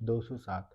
207।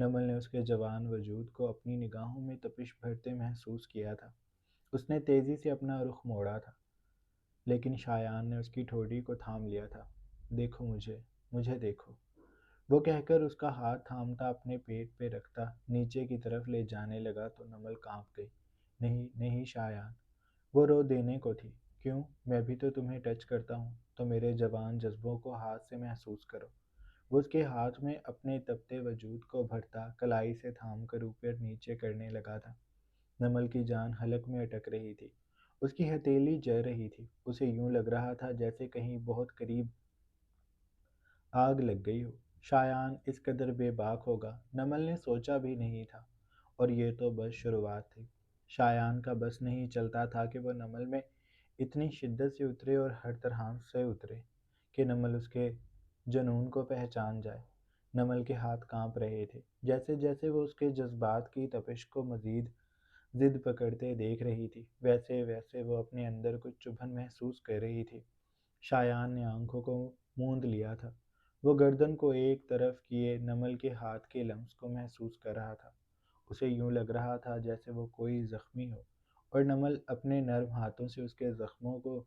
نمل نے اس کے جوان وجود کو اپنی نگاہوں میں تپش بھرتے محسوس کیا تھا۔ اس نے تیزی سے اپنا رخ موڑا تھا، لیکن شایان نے اس کی ٹھوڑی کو تھام لیا تھا۔ دیکھو مجھے، مجھے دیکھو، وہ کہہ کر اس کا ہاتھ تھامتا اپنے پیٹ پہ رکھتا نیچے کی طرف لے جانے لگا تو نمل کانپ گئی۔ نہیں نہیں شایان، وہ رو دینے کو تھی۔ کیوں؟ میں بھی تو تمہیں ٹچ کرتا ہوں تو میرے جوان جذبوں کو ہاتھ سے محسوس کرو۔ وہ اس کے ہاتھ میں اپنے تپتے وجود کو بھرتا کلائی سے تھام کر اوپر نیچے کرنے لگا تھا۔ نمل کی جان حلق میں اٹک رہی تھی، اس کی ہتھیلی جل رہی تھی۔ اسے یوں لگ رہا تھا جیسے کہیں بہت قریب آگ لگ گئی ہو۔ شایان اس قدر بے باک ہوگا نمل نے سوچا بھی نہیں تھا، اور یہ تو بس شروعات تھی۔ شایان کا بس نہیں چلتا تھا کہ وہ نمل میں اتنی شدت سے اترے اور ہر طرح سے اترے کہ نمل اس کے جنون کو پہچان جائے۔ نمل کے ہاتھ کانپ رہے تھے، جیسے جیسے وہ اس کے جذبات کی تپش کو مزید ضد پکڑتے دیکھ رہی تھی، ویسے ویسے وہ اپنے اندر کچھ چبھن محسوس کر رہی تھی۔ شایان نے آنکھوں کو موند لیا تھا، وہ گردن کو ایک طرف کیے نمل کے ہاتھ کے لمس کو محسوس کر رہا تھا۔ اسے یوں لگ رہا تھا جیسے وہ کوئی زخمی ہو اور نمل اپنے نرم ہاتھوں سے اس کے زخموں کو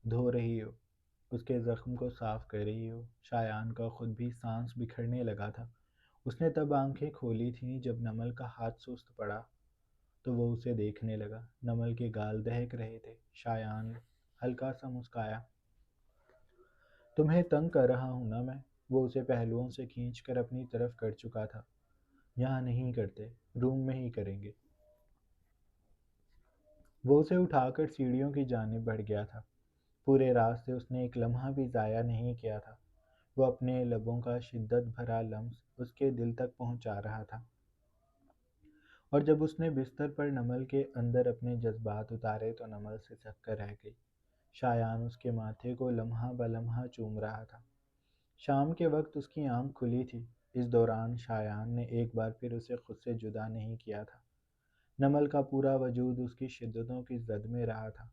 دھو رہی ہو، اس کے زخم کو صاف کر رہی ہو۔ شایان کا خود بھی سانس بکھرنے لگا تھا۔ اس نے تب آنکھیں کھولی تھیں جب نمل کا ہاتھ سست پڑا تو وہ اسے دیکھنے لگا۔ نمل کے گال دہک رہے تھے۔ شایان ہلکا سا مسکرایا۔ تمہیں تنگ کر رہا ہوں نا میں؟ وہ اسے پہلوؤں سے کھینچ کر اپنی طرف کر چکا تھا۔ یہاں نہیں کرتے، روم میں ہی کریں گے۔ وہ اسے اٹھا کر سیڑھیوں کی جانب بڑھ گیا تھا۔ پورے راستے اس نے ایک لمحہ بھی ضائع نہیں کیا تھا۔ وہ اپنے لبوں کا شدت بھرا لمس اس کے دل تک پہنچا رہا تھا، اور جب اس نے بستر پر نمل کے اندر اپنے جذبات اتارے تو نمل سسک کر رہ گئی۔ شایان اس کے ماتھے کو لمحہ بلمحہ چوم رہا تھا۔ شام کے وقت اس کی آنکھ کھلی تھی۔ اس دوران شایان نے ایک بار پھر اسے خود سے جدا نہیں کیا تھا۔ نمل کا پورا وجود اس کی شدتوں کی زد میں رہا تھا۔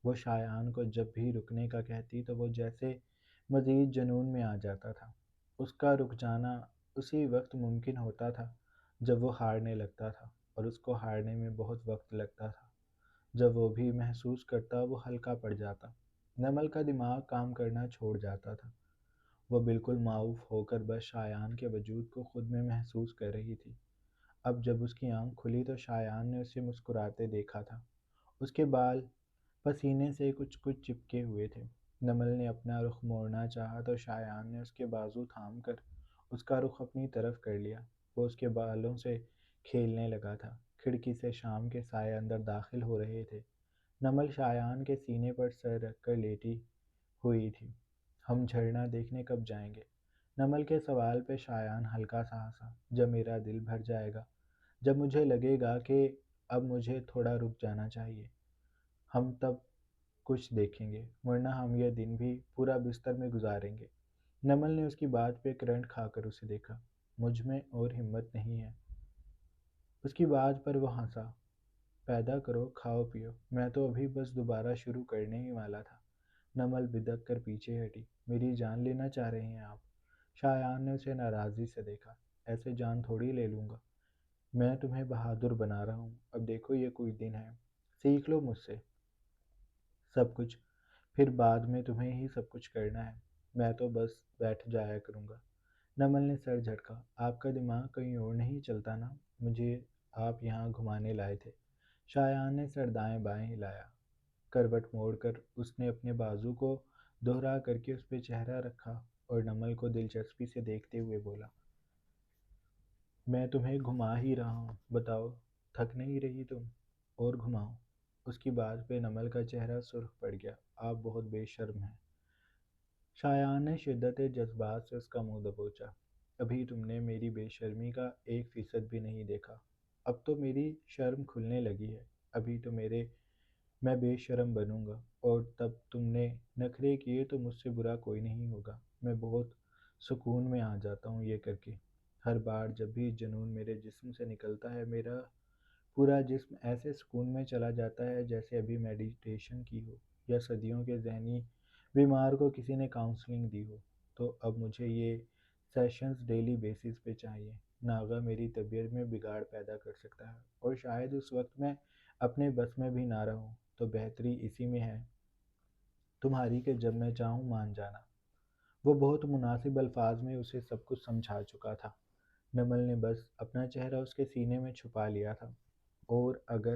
وہ شایان کو جب بھی رکنے کا کہتی تو وہ جیسے مزید جنون میں آ جاتا تھا۔ اس کا رک جانا اسی وقت ممکن ہوتا تھا جب وہ ہارنے لگتا تھا، اور اس کو ہارنے میں بہت وقت لگتا تھا۔ جب وہ بھی محسوس کرتا وہ ہلکا پڑ جاتا۔ نمل کا دماغ کام کرنا چھوڑ جاتا تھا۔ وہ بالکل معاف ہو کر بس شایان کے وجود کو خود میں محسوس کر رہی تھی۔ اب جب اس کی آنکھ کھلی تو شایان نے اسے مسکراتے دیکھا تھا۔ اس کے بال پسینے سے کچھ کچھ چپکے ہوئے تھے۔ نمل نے اپنا رخ موڑنا چاہا تو شایان نے اس کے بازو تھام کر اس کا رخ اپنی طرف کر لیا۔ وہ اس کے بالوں سے کھیلنے لگا تھا۔ کھڑکی سے شام کے سائے اندر داخل ہو رہے تھے۔ نمل شایان کے سینے پر سر رکھ کر لیٹی ہوئی تھی۔ ہم جھرنا دیکھنے کب جائیں گے؟ نمل کے سوال پہ شایان ہلکا سا ہنسا۔ جب میرا دل بھر جائے گا، جب مجھے لگے گا کہ اب مجھے تھوڑا رک جانا چاہیے، ہم تب کچھ دیکھیں گے، ورنہ ہم یہ دن بھی پورا بستر میں گزاریں گے۔ نمل نے اس کی بات پہ کرنٹ کھا کر اسے دیکھا۔ مجھ میں اور ہمت نہیں ہے۔ اس کی بات پر وہ ہنسا۔ پیدا کرو، کھاؤ پیو، میں تو ابھی بس دوبارہ شروع کرنے ہی والا تھا۔ نمل بدک کر پیچھے ہٹی۔ میری جان لینا چاہ رہے ہیں آپ؟ شایان نے اسے ناراضی سے دیکھا۔ ایسے جان تھوڑی لے لوں گا، میں تمہیں بہادر بنا رہا ہوں۔ اب دیکھو یہ کوئی دن ہے، سیکھ لو مجھ سے سب کچھ، پھر بعد میں تمہیں ہی سب کچھ کرنا ہے، میں تو بس بیٹھ جایا کروں گا۔ نمل نے سر جھٹکا۔ آپ کا دماغ کہیں اور نہیں چلتا نا؟ مجھے آپ یہاں گھمانے لائے تھے۔ شایان نے سر دائیں بائیں ہلایا۔ کروٹ موڑ کر اس نے اپنے بازو کو دوہرا کر کے اس پہ چہرہ رکھا اور نمل کو دلچسپی سے دیکھتے ہوئے بولا، میں تمہیں گھما ہی رہا ہوں، بتاؤ تھک نہیں رہی تم؟ اور گھماؤں؟ اس کی بات پہ نمل کا چہرہ سرخ پڑ گیا۔ آپ بہت بے شرم ہیں۔ شایان نے شدت جذبات سے اس کا منہ دبوچا۔ ابھی تم نے میری بے شرمی کا 1% بھی نہیں دیکھا۔ اب تو میری شرم کھلنے لگی ہے۔ ابھی تو میں بے شرم بنوں گا، اور تب تم نے نخرے کیے تو مجھ سے برا کوئی نہیں ہوگا۔ میں بہت سکون میں آ جاتا ہوں یہ کر کے۔ ہر بار جب بھی جنون میرے جسم سے نکلتا ہے، میرا پورا جسم ایسے سکون میں چلا جاتا ہے جیسے ابھی میڈیٹیشن کی ہو، یا صدیوں کے ذہنی بیمار کو کسی نے کاؤنسلنگ دی ہو۔ تو اب مجھے یہ سیشنز ڈیلی بیسس پہ چاہیے۔ ناغہ میری طبیعت میں بگاڑ پیدا کر سکتا ہے، اور شاید اس وقت میں اپنے بس میں بھی نہ رہوں۔ تو بہتری اسی میں ہے تمہاری کہ جب میں چاہوں مان جانا۔ وہ بہت مناسب الفاظ میں اسے سب کچھ سمجھا چکا تھا۔ نمل نے بس اپنا چہرہ اس کے سینے میں چھپا لیا تھا۔ اور اگر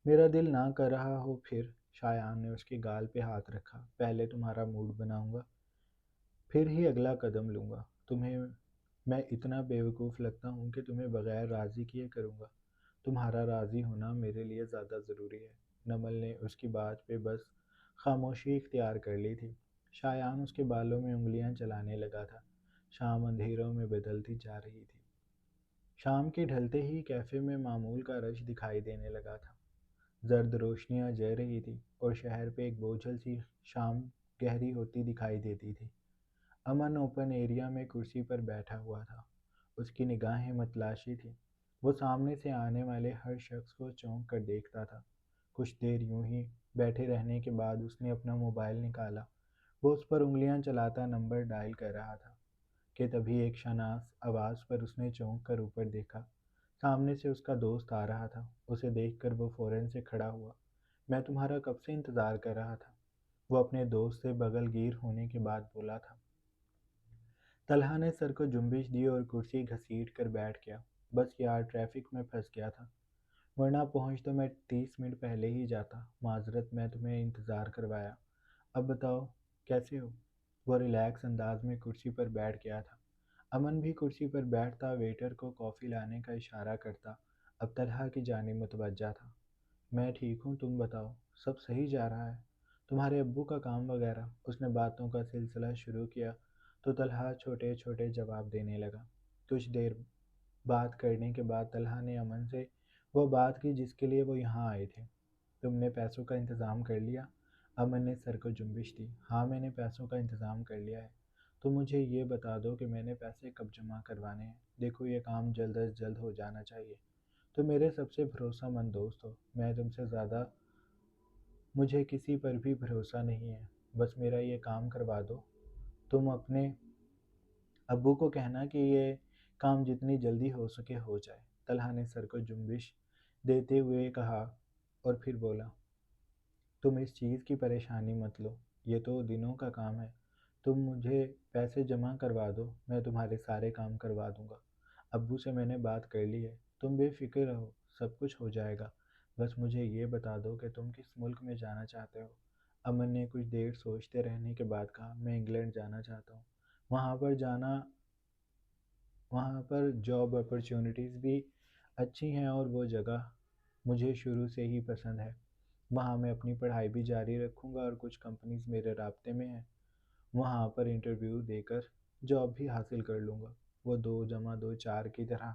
میرا دل نہ کر رہا ہو پھر؟ شایان نے اس کے گال پہ ہاتھ رکھا۔ پہلے تمہارا موڈ بناؤں گا، پھر ہی اگلا قدم لوں گا۔ تمہیں میں اتنا بیوقوف لگتا ہوں کہ تمہیں بغیر راضی کیے کروں گا؟ تمہارا راضی ہونا میرے لیے زیادہ ضروری ہے۔ نمل نے اس کی بات پہ بس خاموشی اختیار کر لی تھی۔ شایان اس کے بالوں میں انگلیاں چلانے لگا تھا۔ شام اندھیروں میں بدلتی جا رہی تھی۔ شام کے ڈھلتے ہی کیفے میں معمول کا رش دکھائی دینے لگا تھا۔ زرد روشنیاں جل رہی تھی اور شہر پہ ایک بوجھل سی شام گہری ہوتی دکھائی دیتی تھی۔ امن اوپن ایریا میں کرسی پر بیٹھا ہوا تھا۔ اس کی نگاہیں متلاشی تھیں۔ وہ سامنے سے آنے والے ہر شخص کو چونک کر دیکھتا تھا۔ کچھ دیر یوں ہی بیٹھے رہنے کے بعد اس نے اپنا موبائل نکالا۔ وہ اس پر انگلیاں چلاتا نمبر ڈائل کر رہا تھا کہ تبھی ایک شناس آواز پر اس نے چونک کر اوپر دیکھا۔ سامنے سے اس کا دوست آ رہا تھا۔ اسے دیکھ کر وہ فوراً سے کھڑا ہوا۔ میں تمہارا کب سے انتظار کر رہا تھا، وہ اپنے دوست سے بغل گیر ہونے کے بعد بولا تھا۔ طلحہ نے سر کو جنبش دی اور کرسی گھسیٹ کر بیٹھ گیا۔ بس یار ٹریفک میں پھنس گیا تھا، ورنہ پہنچ تو میں 30 منٹ پہلے ہی جاتا۔ معذرت میں تمہیں انتظار کروایا۔ اب بتاؤ کیسے ہو؟ وہ ریلیکس انداز میں کرسی پر بیٹھ گیا تھا۔ امن بھی کرسی پر بیٹھتا، ویٹر کو کافی لانے کا اشارہ کرتا۔ اب طلحہ کی جانب متوجہ تھا۔ میں ٹھیک ہوں، تم بتاؤ سب صحیح جا رہا ہے؟ تمہارے ابو کا کام وغیرہ؟ اس نے باتوں کا سلسلہ شروع کیا تو طلحہ چھوٹے چھوٹے جواب دینے لگا۔ کچھ دیر بات کرنے کے بعد طلحہ نے امن سے وہ بات کی جس کے لیے وہ یہاں آئے تھے۔ تم نے پیسوں کا انتظام کر لیا؟ امن نے سر کو جنبش دی۔ ہاں میں نے پیسوں کا انتظام کر لیا ہے۔ تو مجھے یہ بتا دو کہ میں نے پیسے کب جمع کروانے ہیں۔ دیکھو یہ کام جلد از جلد ہو جانا چاہیے۔ تم میرے سب سے بھروسہ مند دوست ہو، میں تم سے زیادہ مجھے کسی پر بھی بھروسہ نہیں ہے۔ بس میرا یہ کام کروا دو۔ تم اپنے ابو کو کہنا کہ یہ کام جتنی جلدی ہو سکے ہو جائے۔ طلحہ نے سر کو جنبش دیتے ہوئے کہا اور پھر بولا، تم اس چیز کی پریشانی مت لو، یہ تو دنوں کا کام ہے۔ تم مجھے پیسے جمع کروا دو، میں تمہارے سارے کام کروا دوں گا۔ ابو سے میں نے بات کر لی ہے، تم بے فکر رہو، سب کچھ ہو جائے گا۔ بس مجھے یہ بتا دو کہ تم کس ملک میں جانا چاہتے ہو۔ امن نے کچھ دیر سوچتے رہنے کے بعد کہا، میں انگلینڈ جانا چاہتا ہوں۔ وہاں پر جاب اپرچونٹیز بھی اچھی ہیں اور وہ جگہ مجھے شروع سے ہی پسند ہے۔ وہاں میں اپنی پڑھائی بھی جاری رکھوں گا اور کچھ کمپنیز میرے رابطے میں ہیں، وہاں پر انٹرویو دے کر جاب بھی حاصل کر لوں گا۔ وہ 2+2=4 کی طرح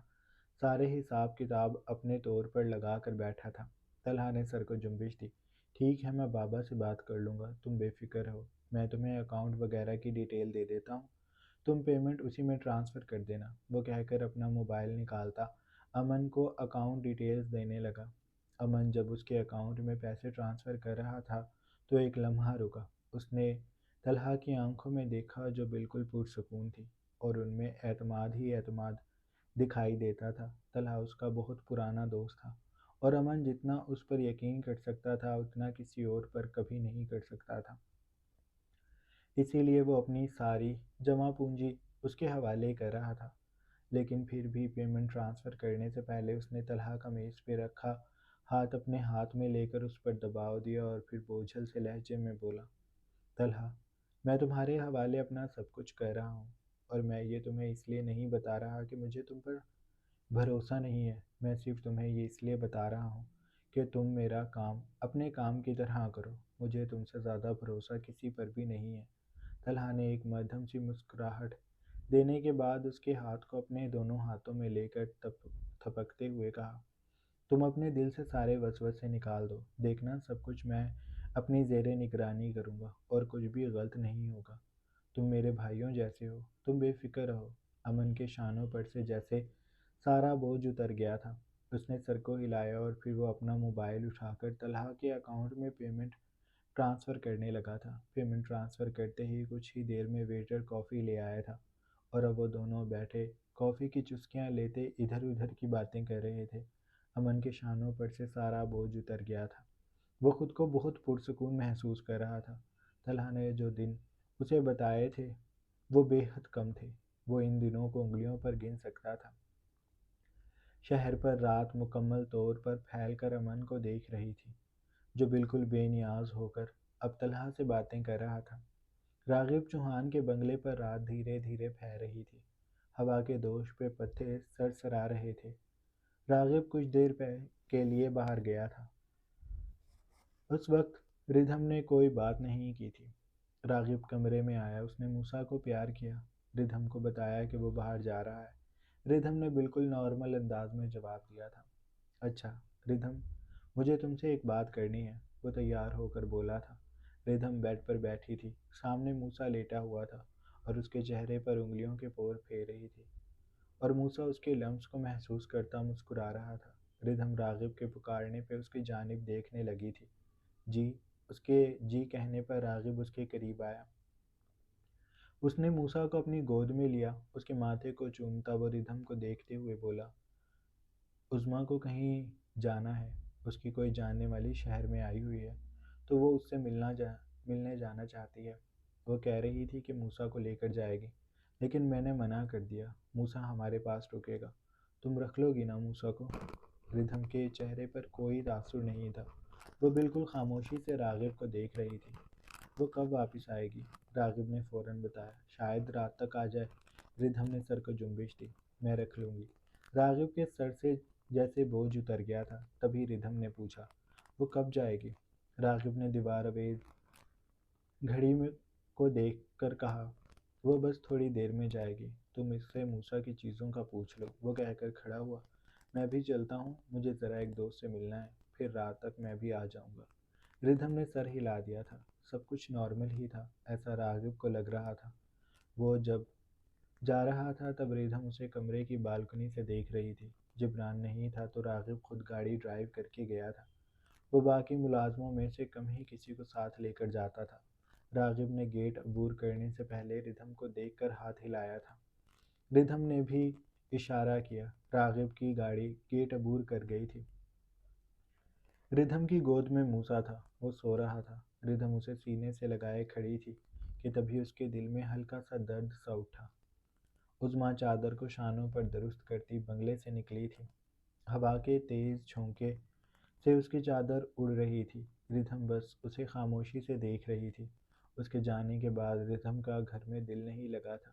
سارے حساب کتاب اپنے طور پر لگا کر بیٹھا تھا۔ طلحہ نے سر کو جنبش دی۔ ٹھیک ہے میں بابا سے بات کر لوں گا، تم بے فکر رہو، میں تمہیں اکاؤنٹ وغیرہ کی ڈیٹیل دے دیتا ہوں، تم پیمنٹ اسی میں ٹرانسفر کر دینا۔ وہ کہہ کر اپنا موبائل نکالتا امن کو اکاؤنٹ ڈیٹیلز دینے لگا۔ امن جب اس کے اکاؤنٹ میں پیسے ٹرانسفر کر رہا تھا تو ایک لمحہ رکا۔ اس نے طلحہ کی آنکھوں میں دیکھا جو بالکل پرسکون تھی اور ان میں اعتماد ہی اعتماد دکھائی دیتا تھا۔ طلحہ اس کا بہت پرانا دوست تھا اور امن جتنا اس پر یقین کر سکتا تھا اتنا کسی اور پر کبھی نہیں کر سکتا تھا۔ اسی لیے وہ اپنی ساری جمع پونجی اس کے حوالے کر رہا تھا۔ لیکن پھر بھی پیمنٹ ٹرانسفر کرنے سے پہلے اس نے طلحہ کا میز پہ رکھا ہاتھ اپنے ہاتھ میں لے کر اس پر دباؤ دیا اور پھر بوجھل سے لہجے میں بولا، طلحہ میں تمہارے حوالے اپنا سب کچھ کر رہا ہوں، اور میں یہ تمہیں اس لیے نہیں بتا رہا کہ مجھے تم پر بھروسہ نہیں ہے، میں صرف تمہیں یہ اس لیے بتا رہا ہوں کہ تم میرا کام اپنے کام کی طرح کرو، مجھے تم سے زیادہ بھروسہ کسی پر بھی نہیں ہے۔ طلحہ نے ایک مدھم سی مسکراہٹ دینے کے بعد اس کے ہاتھ کو اپنے دونوں ہاتھوں میں لے کر تھپکتے ہوئے کہا، تم اپنے دل سے سارے وسوسے نکال دو، دیکھنا سب کچھ میں اپنی زیر نگرانی کروں گا اور کچھ بھی غلط نہیں ہوگا۔ تم میرے بھائیوں جیسے ہو، تم بے فکر رہو۔ امن کے شانوں پر سے جیسے سارا بوجھ اتر گیا تھا۔ اس نے سر کو ہلایا اور پھر وہ اپنا موبائل اٹھا کر طلحہ کے اکاؤنٹ میں پیمنٹ ٹرانسفر کرنے لگا تھا۔ پیمنٹ ٹرانسفر کرتے ہی کچھ ہی دیر میں ویٹر کافی لے آیا تھا اور اب وہ دونوں بیٹھے کافی کی چسکیاں لیتے ادھر ادھر کی باتیں کر رہے تھے۔ امن کے شانوں پر سے سارا بوجھ اتر گیا تھا۔ وہ خود کو بہت پرسکون محسوس کر رہا تھا۔ طلحہ نے جو دن اسے بتائے تھے وہ بے حد کم تھے۔ وہ ان دنوں کو انگلیوں پر گن سکتا تھا۔ شہر پر رات مکمل طور پر پھیل کر امن کو دیکھ رہی تھی، جو بالکل بے نیاز ہو کر اب طلحہ سے باتیں کر رہا تھا۔ راغب چوہان کے بنگلے پر رات دھیرے دھیرے پھیل رہی تھی۔ ہوا کے دوش پہ پتے سرسرا رہے تھے۔ راغب کچھ دیر کے لیے باہر گیا تھا۔ اس وقت ردھم نے کوئی بات نہیں کی تھی۔ راغب کمرے میں آیا۔ اس نے موسیٰ کو پیار کیا۔ ردھم کو بتایا کہ وہ باہر جا رہا ہے۔ ردھم نے بالکل نارمل انداز میں جواب دیا تھا۔ اچھا ردھم، مجھے تم سے ایک بات کرنی ہے، وہ تیار ہو کر بولا تھا۔ ردھم بیڈ پر بیٹھی تھی۔ سامنے موسیٰ لیٹا ہوا تھا اور اس کے چہرے پر انگلیوں کے پور پھیر رہی تھی، اور موسیٰ اس کے لمس کو محسوس کرتا مسکرا رہا تھا۔ ردھم راغب کے پکارنے پہ اس کی جانب دیکھنے لگی تھی۔ جی، اس کے جی کہنے پر راغب اس کے قریب آیا۔ اس نے موسیٰ کو اپنی گود میں لیا۔ اس کے ماتھے کو چومتا وہ ردھم کو دیکھتے ہوئے بولا، عظمیٰ کو کہیں جانا ہے، اس کی کوئی جاننے والی شہر میں آئی ہوئی ہے، تو وہ اس سے ملنے جانا چاہتی ہے۔ وہ کہہ رہی تھی کہ موسیٰ کو لے کر جائے گی، لیکن میں نے منع کر دیا۔ موسیٰ ہمارے پاس رکے گا، تم رکھ لو گی نا موسیٰ کو؟ ردھم کے چہرے پر کوئی تاثر نہیں تھا۔ وہ بالکل خاموشی سے راغب کو دیکھ رہی تھی۔ وہ کب واپس آئے گی؟ راغب نے فوراً بتایا، شاید رات تک آ جائے۔ ردھم نے سر کو جنبش دی، میں رکھ لوں گی۔ راغب کے سر سے جیسے بوجھ اتر گیا تھا۔ تبھی ردھم نے پوچھا، وہ کب جائے گی؟ راغب نے دیوار آویز گھڑی کو دیکھ کر کہا، وہ بس تھوڑی دیر میں جائے گی، تم اس سے موسیٰ کی چیزوں کا پوچھ لو۔ وہ کہہ کر کھڑا ہوا، میں بھی چلتا ہوں، مجھے ذرا ایک دوست سے ملنا ہے، پھر رات تک میں بھی آ جاؤں گا۔ ردھم نے سر ہلا دیا تھا۔ سب کچھ نارمل ہی تھا، ایسا راغب کو لگ رہا تھا۔ وہ جب جا رہا تھا تب ردھم اسے کمرے کی بالکنی سے دیکھ رہی تھی۔ جبران نہیں تھا تو راغب خود گاڑی ڈرائیو کر کے گیا تھا۔ وہ باقی ملازموں میں سے کم ہی کسی کو ساتھ لے کر جاتا تھا۔ راغب نے گیٹ عبور کرنے سے پہلے ردھم کو دیکھ کر ہاتھ ہلایا تھا۔ ردھم نے بھی اشارہ کیا۔ راغب کی گاڑی گیٹ عبور کر گئی تھی۔ ردھم کی گود میں موسیٰ تھا، وہ سو رہا تھا۔ ردھم اسے سینے سے لگائے کھڑی تھی کہ تبھی اس کے دل میں ہلکا سا درد سا اٹھا۔ عظمیٰ چادر کو شانوں پر درست کرتی بنگلے سے نکلی تھی۔ ہوا کے تیز جھونکے سے اس کی چادر اڑ رہی تھی۔ ردھم بس اسے خاموشی سے دیکھ رہی تھی۔ اس کے جانے کے بعد ردھم کا گھر میں دل نہیں لگا تھا۔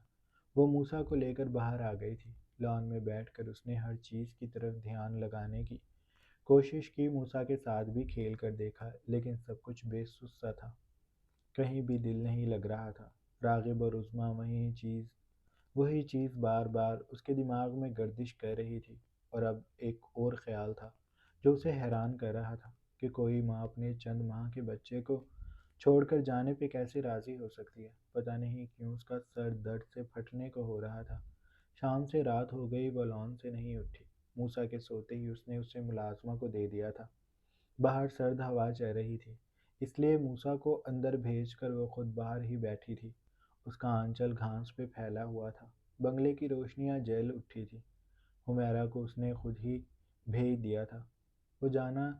وہ موسیٰ کو لے کر باہر آ گئی تھی۔ لان میں بیٹھ کر اس نے ہر چیز کی طرف دھیان لگانے کی کوشش کی، موسیٰ کے ساتھ بھی کھیل کر دیکھا، لیکن سب کچھ بے سوس سا تھا، کہیں بھی دل نہیں لگ رہا تھا۔ راغب اور عظمیٰ وہی چیز بار بار اس کے دماغ میں گردش کر رہی تھی۔ اور اب ایک اور خیال تھا جو اسے حیران کر رہا تھا کہ کوئی ماں اپنے چند ماہ کے بچے کو چھوڑ کر جانے پہ کیسے راضی ہو سکتی ہے۔ پتہ نہیں کیوں اس کا سر درد سے پھٹنے کو ہو رہا تھا۔ شام سے رات ہو گئی، وہ لان سے نہیں اٹھی۔ موسیٰ کے سوتے ہی اس نے اسے ملازمہ کو دے دیا تھا۔ باہر سرد ہوا چل رہی تھی، اس لیے موسیٰ کو اندر بھیج کر وہ خود باہر ہی بیٹھی تھی۔ اس کا آنچل گھاس پہ پھیلا ہوا تھا۔ بنگلے کی روشنیاں جل اٹھی تھی۔ حمیرہ کو اس نے خود ہی بھیج دیا تھا۔ وہ جانا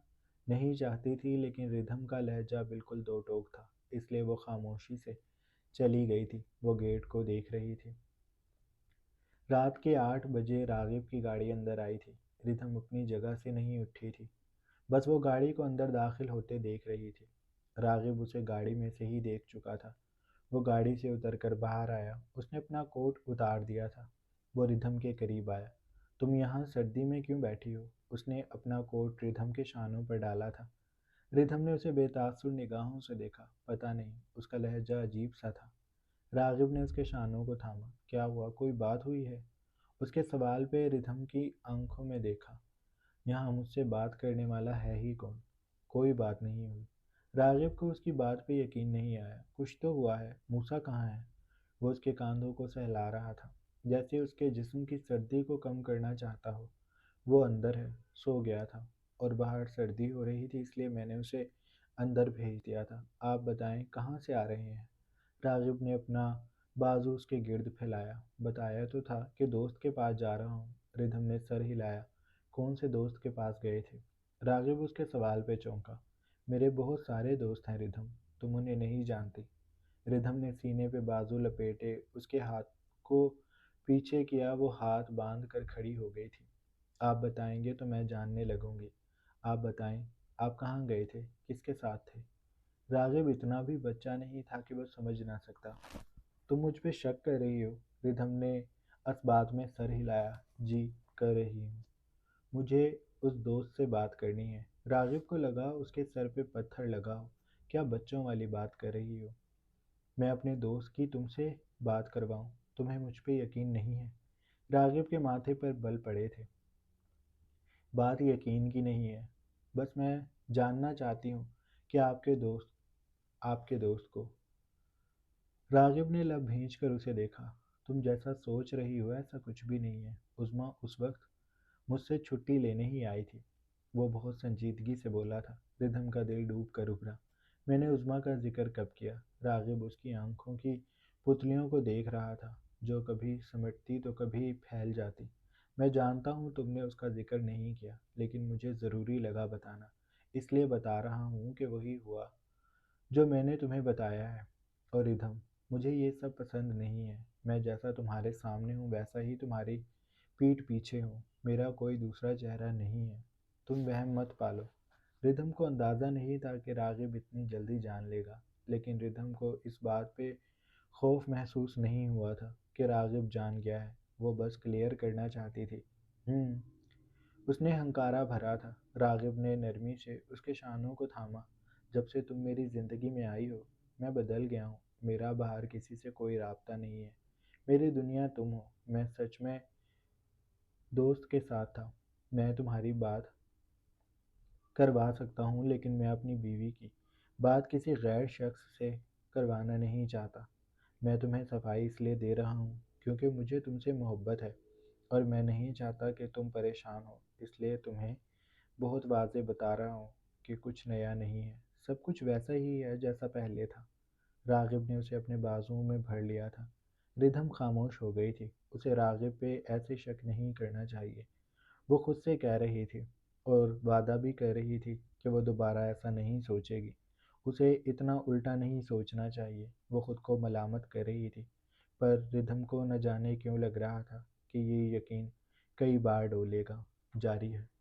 نہیں چاہتی تھی، لیکن ردھم کا لہجہ بالکل دو ٹوک تھا، اس لیے وہ خاموشی سے چلی گئی تھی۔ وہ گیٹ کو دیکھ رہی تھی۔ رات کے 8 بجے راغب کی گاڑی اندر آئی تھی۔ ردھم اپنی جگہ سے نہیں اٹھی تھی، بس وہ گاڑی کو اندر داخل ہوتے دیکھ رہی تھی۔ راغب اسے گاڑی میں سے ہی دیکھ چکا تھا۔ وہ گاڑی سے اتر کر باہر آیا۔ اس نے اپنا کوٹ اتار دیا تھا۔ وہ ردھم کے قریب آیا۔ تم یہاں سردی میں کیوں بیٹھی ہو؟ اس نے اپنا کوٹ ردھم کے شانوں پر ڈالا تھا۔ ردھم نے اسے بے تاثر نگاہوں سے دیکھا۔ پتہ نہیں، اس کا لہجہ عجیب سا تھا۔ راغب نے اس کے شانوں کو تھاما۔ کیا ہوا، کوئی بات ہوئی ہے؟ اس کے سوال پہ ردھم کی آنکھوں میں دیکھا۔ یہاں مجھ سے بات کرنے والا ہے ہی کون؟ کوئی بات نہیں ہوئی۔ راغب کو اس کی بات پہ یقین نہیں آیا۔ کچھ تو ہوا ہے، موسیٰ کہاں ہے؟ وہ اس کے کاندھوں کو سہلا رہا تھا، جیسے اس کے جسم کی سردی کو کم کرنا چاہتا ہو۔ وہ اندر ہے، سو گیا تھا، اور باہر سردی ہو رہی تھی، اس لیے میں نے اسے اندر بھیج دیا تھا۔ آپ بتائیں کہاں سے آ رہے ہیں؟ راغب نے اپنا بازو اس کے گرد پھیلایا۔ بتایا تو تھا کہ دوست کے پاس جا رہا ہوں۔ ردھم نے سر ہلایا۔ کون سے دوست کے پاس گئے تھے؟ راغب اس کے سوال پہ چونکا۔ میرے بہت سارے دوست ہیں ردھم، تم انہیں نہیں جانتی۔ ردھم نے سینے پہ بازو لپیٹے اس کے ہاتھ کو پیچھے کیا۔ وہ ہاتھ باندھ کر کھڑی ہو گئی تھی۔ آپ بتائیں گے تو میں جاننے لگوں گی۔ آپ بتائیں، آپ کہاں گئے تھے؟ کس کے ساتھ تھے؟ راغب اتنا بھی بچہ نہیں تھا کہ وہ سمجھ نہ سکتا۔ تم مجھ پہ شک کر رہی ہو؟ ردھم نے اس بات میں سر ہلایا۔ جی، کر رہی ہوں۔ مجھے اس دوست سے بات کرنی ہے۔ راغب کو لگا اس کے سر پہ پتھر لگا ہو۔ کیا بچوں والی بات کر رہی ہو؟ میں اپنے دوست کی تم سے بات کرواؤں؟ تمہیں مجھ پہ یقین نہیں ہے؟ راغب کے ماتھے پر بل پڑے تھے۔ بات یقین کی نہیں ہے، بس میں جاننا چاہتی ہوں کہ آپ کے دوست کو۔ راغب نے لب بھینچ کر اسے دیکھا۔ تم جیسا سوچ رہی ہو ایسا کچھ بھی نہیں ہے۔ عظمیٰ اس وقت مجھ سے چھٹی لینے ہی آئی تھی۔ وہ بہت سنجیدگی سے بولا تھا۔ ردھم کا دل ڈوب کر ابھرا۔ میں نے عظمیٰ کا ذکر کب کیا؟ راغب اس کی آنکھوں کی پتلیوں کو دیکھ رہا تھا، جو کبھی سمٹتی تو کبھی پھیل جاتی۔ میں جانتا ہوں تم نے اس کا ذکر نہیں کیا، لیکن مجھے ضروری لگا بتانا، اس لیے بتا رہا ہوں کہ وہی ہوا جو میں نے تمہیں بتایا ہے۔ اور ردھم، مجھے یہ سب پسند نہیں ہے۔ میں جیسا تمہارے سامنے ہوں ویسا ہی تمہاری پیٹھ پیچھے ہوں۔ میرا کوئی دوسرا چہرہ نہیں ہے۔ تم وہم مت پالو۔ ردھم کو اندازہ نہیں تھا کہ راغب اتنی جلدی جان لے گا، لیکن ردھم کو اس بات پہ خوف محسوس نہیں ہوا تھا کہ راغب جان گیا ہے۔ وہ بس کلیئر کرنا چاہتی تھی۔ اس نے ہنکارا بھرا تھا۔ راغب نے نرمی سے اس کے شانوں کو تھاما۔ جب سے تم میری زندگی میں آئی ہو، میں بدل گیا ہوں۔ میرا باہر کسی سے کوئی رابطہ نہیں ہے۔ میری دنیا تم ہو۔ میں سچ میں دوست کے ساتھ تھا۔ میں تمہاری بات کروا سکتا ہوں، لیکن میں اپنی بیوی کی بات کسی غیر شخص سے کروانا نہیں چاہتا۔ میں تمہیں صفائی اس لیے دے رہا ہوں کیونکہ مجھے تم سے محبت ہے، اور میں نہیں چاہتا کہ تم پریشان ہو۔ اس لیے تمہیں بہت واضح بتا رہا ہوں کہ کچھ نیا نہیں ہے، سب کچھ ویسا ہی ہے جیسا پہلے تھا۔ راغب نے اسے اپنے بازوؤں میں بھر لیا تھا۔ ردھم خاموش ہو گئی تھی۔ اسے راغب پہ ایسے شک نہیں کرنا چاہیے۔ وہ خود سے کہہ رہی تھی اور وعدہ بھی کر رہی تھی کہ وہ دوبارہ ایسا نہیں سوچے گی۔ اسے اتنا الٹا نہیں سوچنا چاہیے۔ وہ خود کو ملامت کر رہی تھی، پر ردھم کو نہ جانے کیوں لگ رہا تھا کہ یہ یقین کئی بار ڈولے گا۔ جاری ہے۔